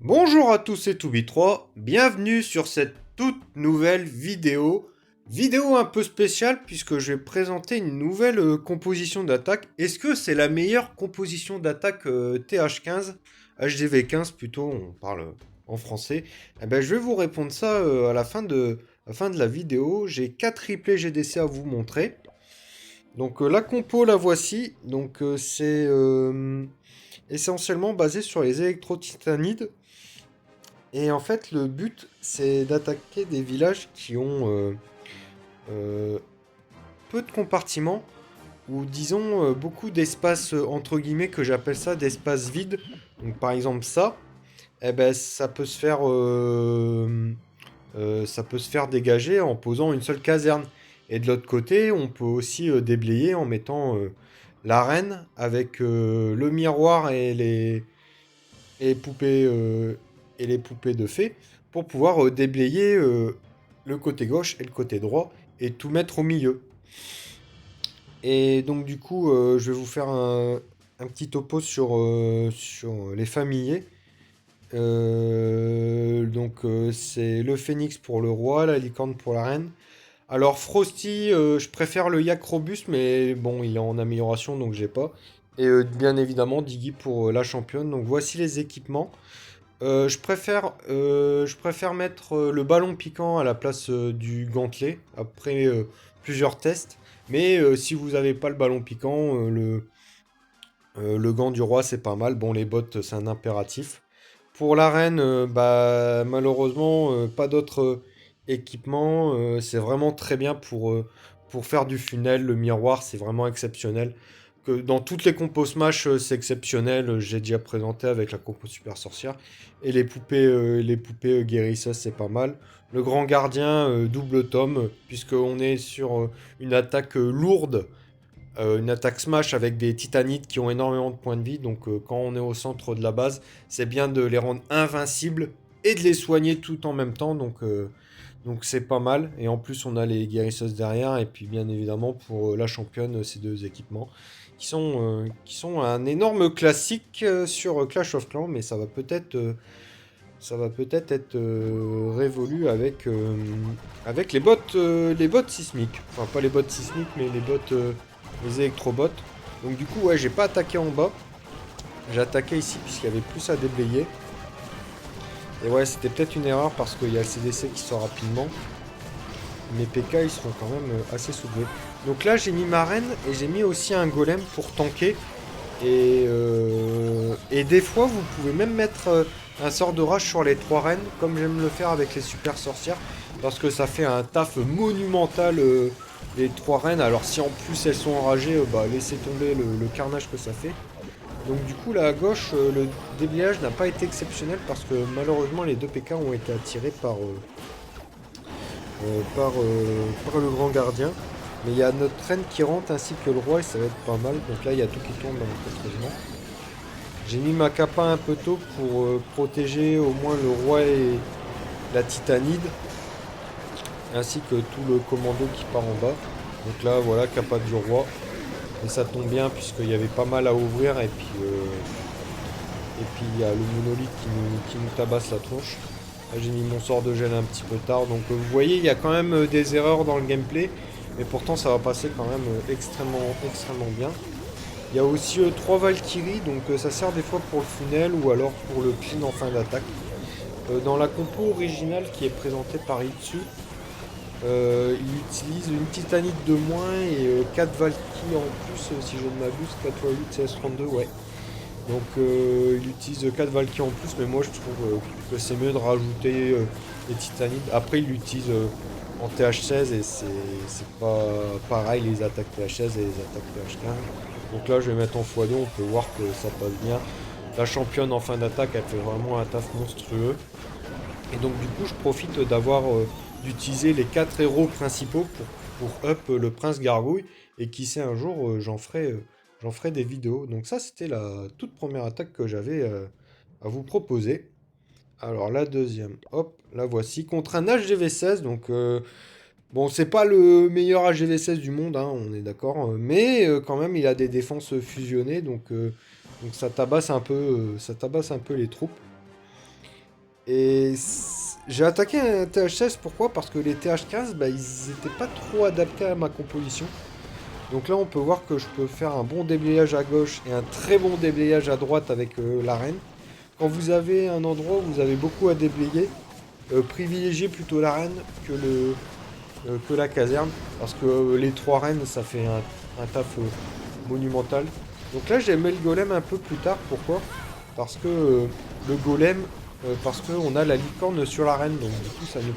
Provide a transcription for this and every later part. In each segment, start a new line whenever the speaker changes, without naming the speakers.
Bonjour à tous et Toubi3, bienvenue sur cette toute nouvelle vidéo. Vidéo un peu spéciale puisque je vais présenter une nouvelle composition d'attaque. Est-ce que c'est la meilleure composition d'attaque TH15, HDV15 plutôt, on parle en français. Eh ben, je vais vous répondre ça à la fin de la vidéo. J'ai 4 replays GDC à vous montrer. Donc la compo la voici. Donc c'est essentiellement basé sur les électro-titanides. Et en fait, le but, c'est d'attaquer des villages qui ont euh, peu de compartiments, ou disons beaucoup d'espaces, entre guillemets, que j'appelle ça d'espaces vides. Donc par exemple ça, eh ben, ça peut se faire dégager en posant une seule caserne. Et de l'autre côté, on peut aussi déblayer en mettant l'arène avec le miroir et les poupées de fées pour pouvoir déblayer le côté gauche et le côté droit et tout mettre au milieu. Et donc du coup, je vais vous faire un petit topo sur les familiers. C'est le phénix pour le roi, la licorne pour la reine. Alors Frosty, je préfère le yak robuste, mais bon, il est en amélioration, donc j'ai pas. Et bien évidemment, Diggy pour la championne. Donc voici les équipements. Je préfère mettre le ballon piquant à la place du gantelet après plusieurs tests. Mais si vous n'avez pas le ballon piquant, le gant du roi c'est pas mal. Bon, les bottes c'est un impératif. Pour l'arène, bah, malheureusement, pas d'autres équipements. C'est vraiment très bien pour faire du funnel. Le miroir c'est vraiment exceptionnel. Que dans toutes les compos Smash, c'est exceptionnel. J'ai déjà présenté avec la compo Super Sorcière. Et les poupées guérisseuses, c'est pas mal. Le grand gardien, double tome, puisqu'on est sur une attaque lourde, une attaque Smash avec des titanites qui ont énormément de points de vie. Donc quand on est au centre de la base, c'est bien de les rendre invincibles et de les soigner tout en même temps. Donc c'est pas mal. Et en plus, on a les guérisseuses derrière. Et puis bien évidemment, pour la championne, ces deux équipements qui sont un énorme classique sur Clash of Clans, mais ça va peut-être être révolu avec les bots sismiques. Enfin, pas les bots sismiques, mais les électrobots. Donc du coup, ouais, j'ai pas attaqué en bas. J'ai attaqué ici puisqu'il y avait plus à déblayer. Et ouais, c'était peut-être une erreur parce qu'il y a le CDC qui sort rapidement. Mes PK, ils seront quand même assez soulevés. Donc là, j'ai mis ma reine et j'ai mis aussi un golem pour tanker. Et des fois, vous pouvez même mettre un sort de rage sur les trois reines, comme j'aime le faire avec les super sorcières, parce que ça fait un taf monumental, les trois reines. Alors si en plus elles sont enragées, bah laissez tomber le carnage que ça fait. Donc du coup, là à gauche, le déblayage n'a pas été exceptionnel, parce que malheureusement, les deux PK ont été attirés par le grand gardien. Mais il y a notre reine qui rentre ainsi que le roi et ça va être pas mal. Donc là, il y a tout qui tombe dans notre régiment. J'ai mis ma capa un peu tôt pour protéger au moins le roi et la titanide, ainsi que tout le commando qui part en bas. Donc là, voilà, capa du roi. Et ça tombe bien puisqu'il y avait pas mal à ouvrir et puis il y a le monolithe qui nous tabasse la tronche. Là, j'ai mis mon sort de gel un petit peu tard. Donc vous voyez, il y a quand même des erreurs dans le gameplay. Mais pourtant, ça va passer quand même extrêmement, extrêmement bien. Il y a aussi 3 Valkyries, donc ça sert des fois pour le funnel ou alors pour le clean en fin d'attaque. Dans la compo originale qui est présentée par Itsu, il utilise une titanite de moins et 4 Valkyries en plus, si je ne m'abuse, 4 x 8, CS32, ouais. Donc il utilise 4 Valkyries en plus, mais moi je trouve que c'est mieux de rajouter les titanites. Après il l'utilise en TH16 et c'est pas pareil les attaques TH16 et les attaques TH15. Donc là je vais mettre en x2, on peut voir que ça passe bien. La championne en fin d'attaque elle fait vraiment un taf monstrueux. Et donc du coup je profite d'utiliser les 4 héros principaux pour up le prince gargouille. Et qui sait un jour j'en ferai des vidéos. Donc ça c'était la toute première attaque que j'avais à vous proposer. Alors la deuxième, hop, la voici. Contre un HGV16, donc bon, c'est pas le meilleur HGV16 du monde, hein, on est d'accord, mais quand même il a des défenses fusionnées, donc ça tabasse un peu les troupes. Et j'ai attaqué un TH16, pourquoi? Parce que les TH15, bah, ils n'étaient pas trop adaptés à ma composition. Donc là, on peut voir que je peux faire un bon déblayage à gauche et un très bon déblayage à droite avec l'arène. Quand vous avez un endroit où vous avez beaucoup à déblayer, privilégiez plutôt l'arène que la caserne. Parce que les trois reines, ça fait un taf monumental. Donc là, j'ai mis le golem un peu plus tard. Pourquoi? Parce que le golem, parce qu'on a la licorne sur l'arène. Donc du coup, ça nous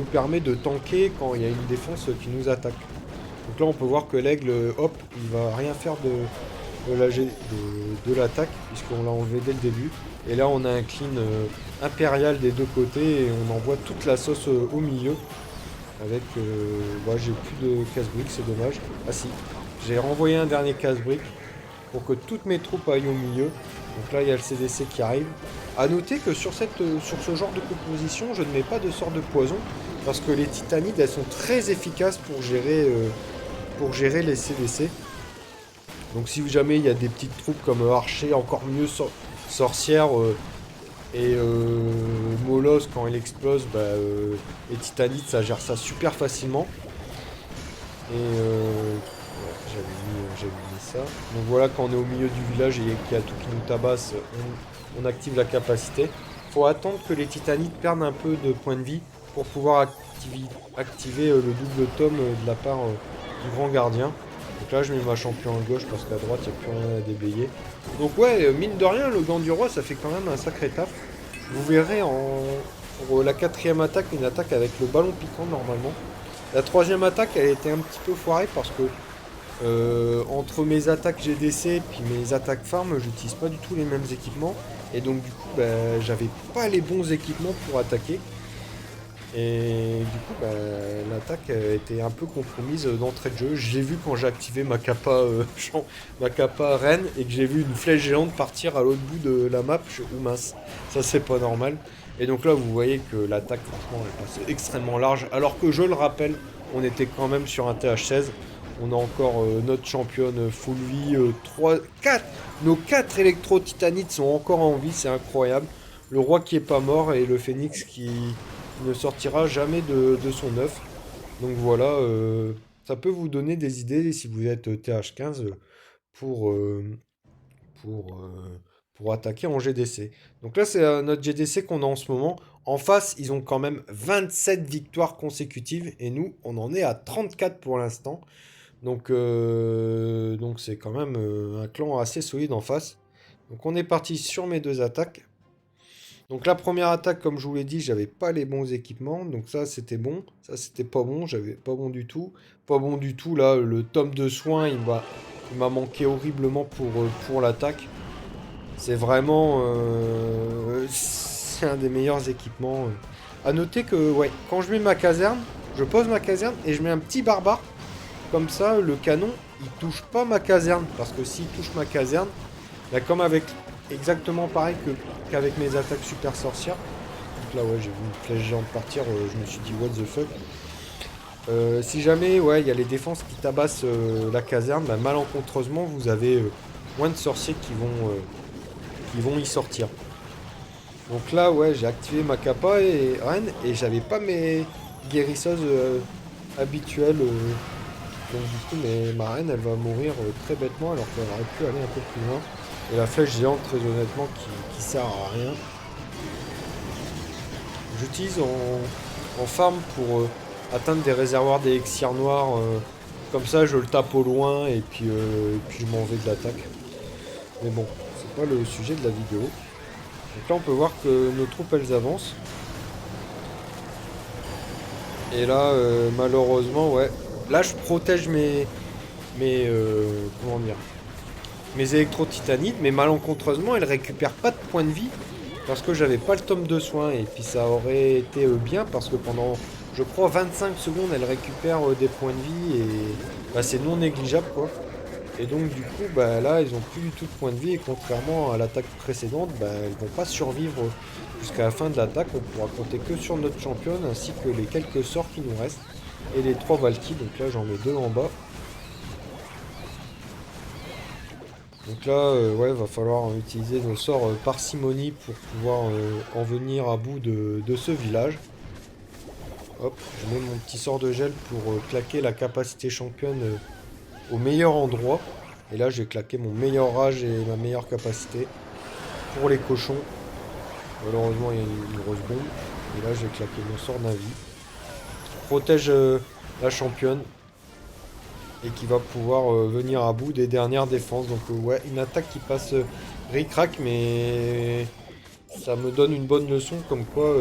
permet de tanker quand il y a une défense qui nous attaque. Donc là, on peut voir que l'aigle, hop, il va rien faire de l'attaque, puisqu'on l'a enlevé dès le début. Et là, on a un clean impérial des deux côtés, et on envoie toute la sauce au milieu. Avec, ouais, j'ai plus de casse-briques, c'est dommage. Ah si, j'ai renvoyé un dernier casse-brique pour que toutes mes troupes aillent au milieu. Donc là, il y a le CDC qui arrive. A noter que sur ce genre de composition, je ne mets pas de sort de poison, parce que les titanides, elles sont très efficaces pour gérer les CDC. Donc si jamais il y a des petites troupes comme Archer, encore mieux Sorcière et Molosse, quand il explose, bah, les titanides, ça gère ça super facilement. Et ouais, j'avais mis ça. Donc voilà, quand on est au milieu du village et qu'il y a tout qui nous tabasse, on active la capacité. Faut attendre que les titanides perdent un peu de points de vie pour pouvoir activer le double tome de la part du grand gardien. Donc là, je mets ma champion à gauche parce qu'à droite, il n'y a plus rien à déblayer. Donc ouais, mine de rien, le gant du roi, ça fait quand même un sacré taf. Vous verrez pour la quatrième attaque, une attaque avec le ballon piquant normalement. La troisième attaque, elle était un petit peu foirée parce que entre mes attaques GDC et puis mes attaques farm, j'utilise pas du tout les mêmes équipements. Et donc du coup, bah, j'avais pas les bons équipements pour attaquer. Et du coup, bah, l'attaque était un peu compromise d'entrée de jeu. J'ai vu quand j'ai activé ma ma kappa reine et que j'ai vu une flèche géante partir à l'autre bout de la map. Je suis mince, ça c'est pas normal. Et donc là, vous voyez que l'attaque, franchement, elle passe extrêmement large. Alors que je le rappelle, on était quand même sur un TH16. On a encore notre championne full vie, 3, 4. Nos 4 électro-titanites sont encore en vie, c'est incroyable. Le roi qui est pas mort et le phénix qui ne sortira jamais de son œuf. Donc voilà, ça peut vous donner des idées si vous êtes TH15 pour, euh, pour, euh, pour attaquer en GDC. Donc là, c'est notre GDC qu'on a en ce moment. En face, ils ont quand même 27 victoires consécutives et nous, on en est à 34 pour l'instant. Donc c'est quand même un clan assez solide en face. Donc on est parti sur mes deux attaques. Donc la première attaque, comme je vous l'ai dit, j'avais pas les bons équipements. Donc ça, c'était bon. Ça, c'était pas bon. J'avais pas bon du tout. Pas bon du tout. Là, le tome de soins, il m'a manqué horriblement pour l'attaque. C'est vraiment... c'est un des meilleurs équipements. À noter que, ouais, quand je mets ma caserne, je pose ma caserne et je mets un petit barbare. Comme ça, le canon, il touche pas ma caserne. Parce que s'il touche ma caserne, là, comme avec exactement pareil qu'avec mes attaques super sorcières. Donc là, ouais, j'ai vu une flèche géante partir. Je me suis dit, what the fuck. Si jamais, ouais, il y a les défenses qui tabassent la caserne, bah, malencontreusement, vous avez moins de sorciers qui vont y sortir. Donc là, ouais, j'ai activé ma kappa et reine et j'avais pas mes guérisseuses habituelles. Donc du coup, ma reine, elle va mourir très bêtement alors qu'elle aurait pu aller un peu plus loin. Et la flèche géante, très honnêtement, qui sert à rien. J'utilise en farm pour atteindre des réservoirs d'élixirs noirs. Comme ça, je le tape au loin et puis je m'en vais de l'attaque. Mais bon, c'est pas le sujet de la vidéo. Donc là, on peut voir que nos troupes, elles avancent. Et là, malheureusement, ouais. Là, je protège comment dire, mes électro-titanides, mais malencontreusement, elles récupèrent pas de points de vie parce que j'avais pas le tome de soins. Et puis ça aurait été bien parce que pendant, je crois, 25 secondes, elles récupèrent des points de vie et bah, c'est non négligeable quoi. Et donc du coup, bah, là, ils ont plus du tout de points de vie et contrairement à l'attaque précédente, bah, elles vont pas survivre jusqu'à la fin de l'attaque. On pourra compter que sur notre championne ainsi que les quelques sorts qui nous restent et les 3 Valkyries. Donc là, j'en mets 2 en bas. Donc là, ouais, va falloir utiliser nos sorts parcimonie pour pouvoir en venir à bout de ce village. Hop, je mets mon petit sort de gel pour claquer la capacité championne au meilleur endroit. Et là, j'ai claqué mon meilleur rage et ma meilleure capacité pour les cochons. Malheureusement, il y a une grosse bombe. Et là, j'ai claqué mon sort Navi qui protège la championne et qui va pouvoir venir à bout des dernières défenses. Donc, ouais, une attaque qui passe ric-rac, mais ça me donne une bonne leçon comme quoi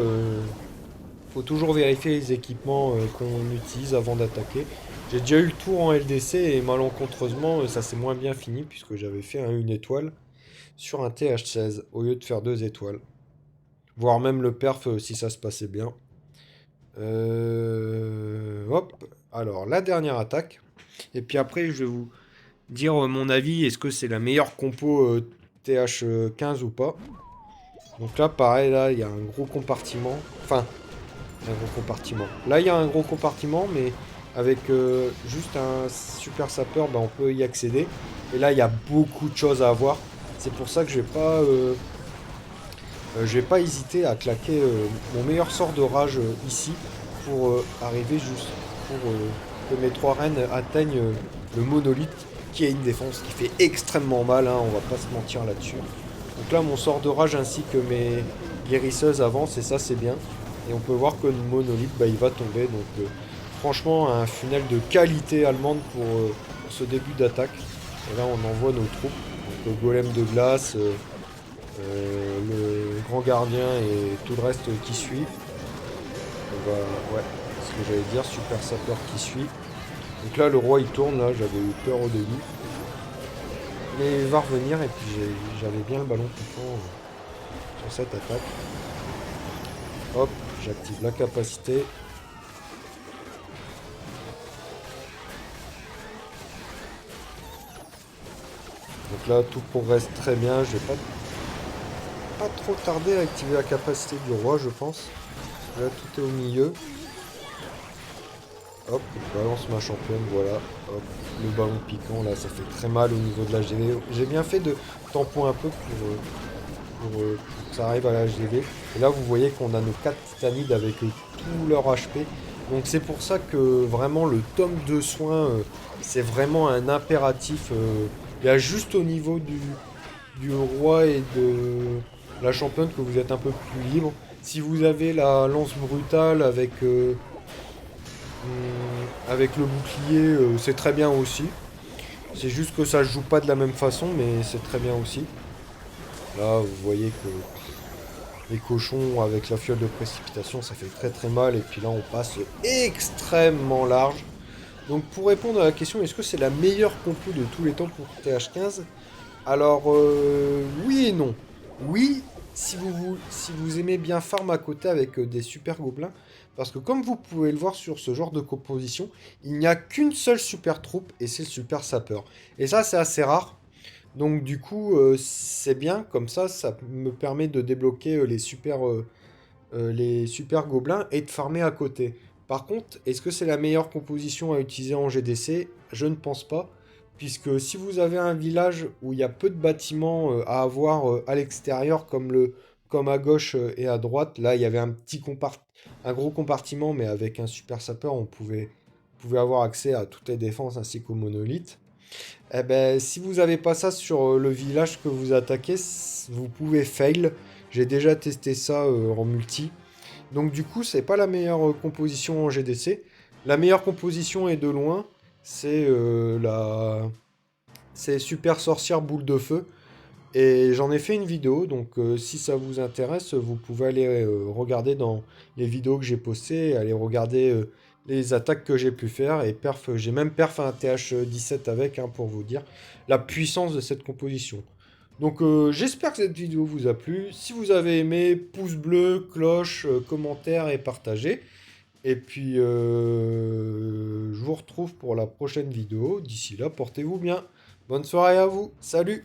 faut toujours vérifier les équipements qu'on utilise avant d'attaquer. J'ai déjà eu le tour en LDC et malencontreusement, ça s'est moins bien fini puisque j'avais fait une étoile sur un TH16 au lieu de faire 2 étoiles. Voire même le perf si ça se passait bien. Hop. Alors, la dernière attaque. Et puis après, je vais vous dire mon avis. Est-ce que c'est la meilleure compo TH15 ou pas? Donc là, pareil, là, il y a un gros compartiment. Enfin, un gros compartiment. Là, il y a un gros compartiment, mais avec juste un super sapeur, bah, on peut y accéder. Et là, il y a beaucoup de choses à voir. C'est pour ça que je vais pas hésiter à claquer mon meilleur sort de rage ici pour arriver juste pour que mes 3 reines atteignent le monolithe qui a une défense qui fait extrêmement mal, hein, on va pas se mentir là-dessus. Donc là, mon sort de rage ainsi que mes guérisseuses avancent et ça, c'est bien. Et on peut voir que le monolithe, bah, il va tomber. Donc franchement, un funnel de qualité allemande pour ce début d'attaque. Et là, on envoie nos troupes. Donc le golem de glace, le grand gardien et tout le reste qui suit. On va, ouais, c'est ce que j'allais dire, super sapeur qui suit. Donc là, le roi il tourne, là, j'avais eu peur au début. Mais il va revenir et puis j'avais bien le ballon piquant sur cette attaque. Hop, j'active la capacité. Donc là, tout progresse très bien. Je vais pas trop tarder à activer la capacité du roi, je pense. Là, tout est au milieu. Hop, je balance ma championne, voilà. Hop, le ballon piquant, là, ça fait très mal au niveau de la GV. J'ai bien fait de tampon un peu pour que ça arrive à la GV. Et là, vous voyez qu'on a nos 4 titanides avec tout leur HP. Donc c'est pour ça que vraiment le tome de soins, c'est vraiment un impératif. Il y a juste au niveau du roi et de la championne que vous êtes un peu plus libre. Si vous avez la lance brutale avec le bouclier, c'est très bien aussi. C'est juste que ça se joue pas de la même façon, mais c'est très bien aussi. Là, vous voyez que les cochons avec la fiole de précipitation, ça fait très très mal. Et puis là, on passe extrêmement large. Donc pour répondre à la question, est-ce que c'est la meilleure compo de tous les temps pour TH15? Alors, oui et non. Oui, si vous aimez bien farm à côté avec des super gobelins, parce que comme vous pouvez le voir sur ce genre de composition, il n'y a qu'une seule super troupe, et c'est le super sapeur. Et ça, c'est assez rare. Donc du coup, c'est bien, comme ça me permet de débloquer les super gobelins et de farmer à côté. Par contre, est-ce que c'est la meilleure composition à utiliser en GDC? Je ne pense pas, puisque si vous avez un village où il y a peu de bâtiments à avoir à l'extérieur, comme à gauche et à droite, là il y avait un gros compartiment, mais avec un super sapeur, on pouvait avoir accès à toutes les défenses ainsi qu'au monolithe. Eh ben, si vous n'avez pas ça sur le village que vous attaquez, vous pouvez fail. J'ai déjà testé ça en multi. Donc du coup, c'est pas la meilleure composition en GDC. La meilleure composition est de loin, c'est c'est Super Sorcière Boule de Feu. Et j'en ai fait une vidéo, donc si ça vous intéresse, vous pouvez aller regarder dans les vidéos que j'ai postées, aller regarder les attaques que j'ai pu faire. Et j'ai même perf un TH17 avec, hein, pour vous dire la puissance de cette composition. Donc j'espère que cette vidéo vous a plu. Si vous avez aimé, pouce bleu, cloche, commentaire et partagez. Et puis je vous retrouve pour la prochaine vidéo. D'ici là, portez-vous bien. Bonne soirée à vous. Salut!